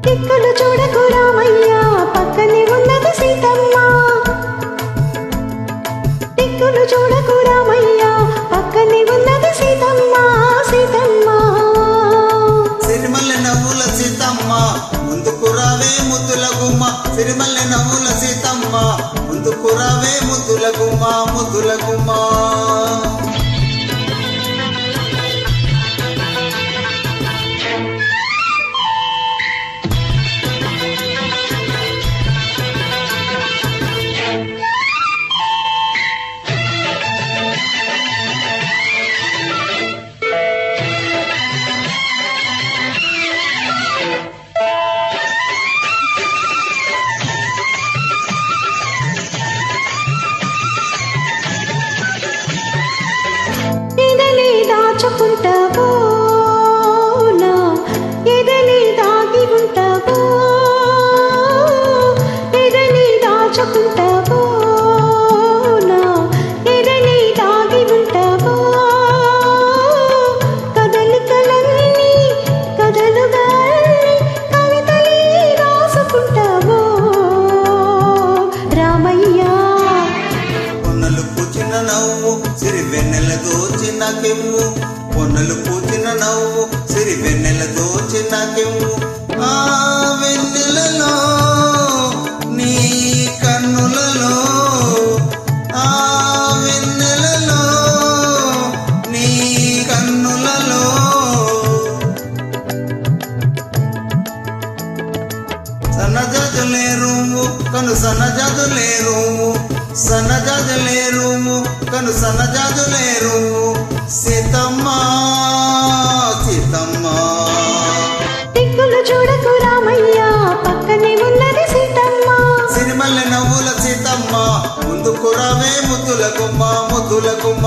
దిక్కులు చూడకు రామయ్య, పక్కనే ఉన్నది సీతమ్మ. దిక్కులు చూడకు రామయ్య, పక్కనే ఉన్నది సీతమ్మ. సీతమ్మ సిరిమల్లె నవ్వుల సీతమ్మ, ముందుకు రావే ముద్దుల గుమ్మ. సిరిమల్లె నవ్వుల సీతమ్మ, ముందుకు రావే ముద్దుల గుమ్మ. ముద్దుల గుమ్మ దాచుకుంటావో నా ఎదలి దాగి ఉంటావో, ఎదలి దాచుకుంటావో నా ఎదలి దాగి ఉంటావో. కదలికలన్నీ కదలుగా కవితలే రాసుకుంటావో రామయ్య. పొన్నలు పూచిన నవ్వు సిరి వెన్నెల దోచిన కెవ్వు. పొన్నలు పూచిన నవ్వు సిరి వెన్నెల దోచిన కెవ్వు. ఆ వెన్నెలలో నీ కన్నులలో, ఆ వెన్నెలలో నీ కన్నులలో సన్నజాజులేరు కను సన్నజాజులేరు. సన్నజాజులేరు కను సన్నజాజులేరు. సీతమ్మ సీతమ్మ దిక్కులు చూడకు రామయ్య, పక్కనే ఉన్నది సీతమ్మ. సిరిమల్లె నవ్వుల సీతమ్మ, ముందుకు రావే ముద్దుల గుమ్మ. ముద్దుల గుమ్మ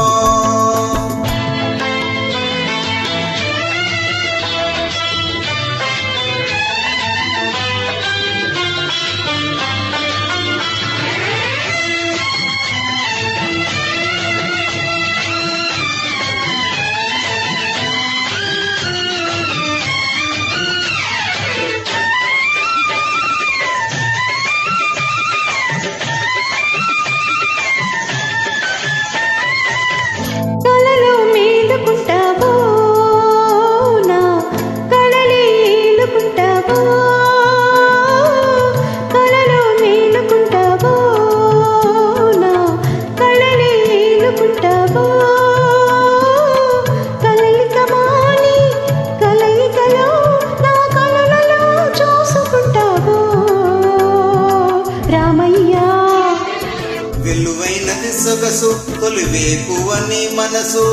వెల్లువైనది సొగసు తొలివేకువ నీ మనసు.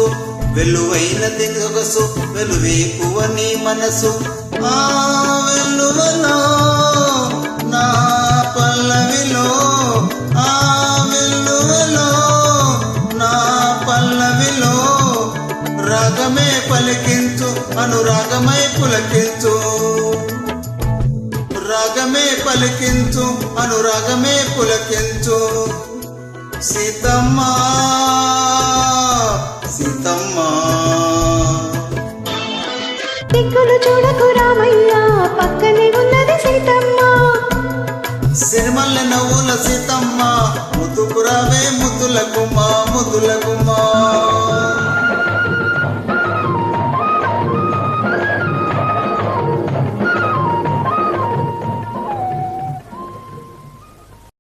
వెల్లువైనది సొగసు వెలువేకువ నీ మనసు. ఆ వెల్లువలో నా పల్లవిలో, ఆ వెల్లువలో నా పల్లవిలో రాగమే పలికించు అనురాగమై పులకించు. రాగమే పలికించు అనురాగమే పులకించు. సీతమ్మ సీతమ్మ దిక్కులు చూడకు రామయ్య, పక్కనే ఉన్నది సీతమ్మ. సిరిమల్లె నవ్వుల సీతమ్మ, ముద్దుకు రావే ముద్దుల గుమ్మ. ముద్దుల గుమ్మ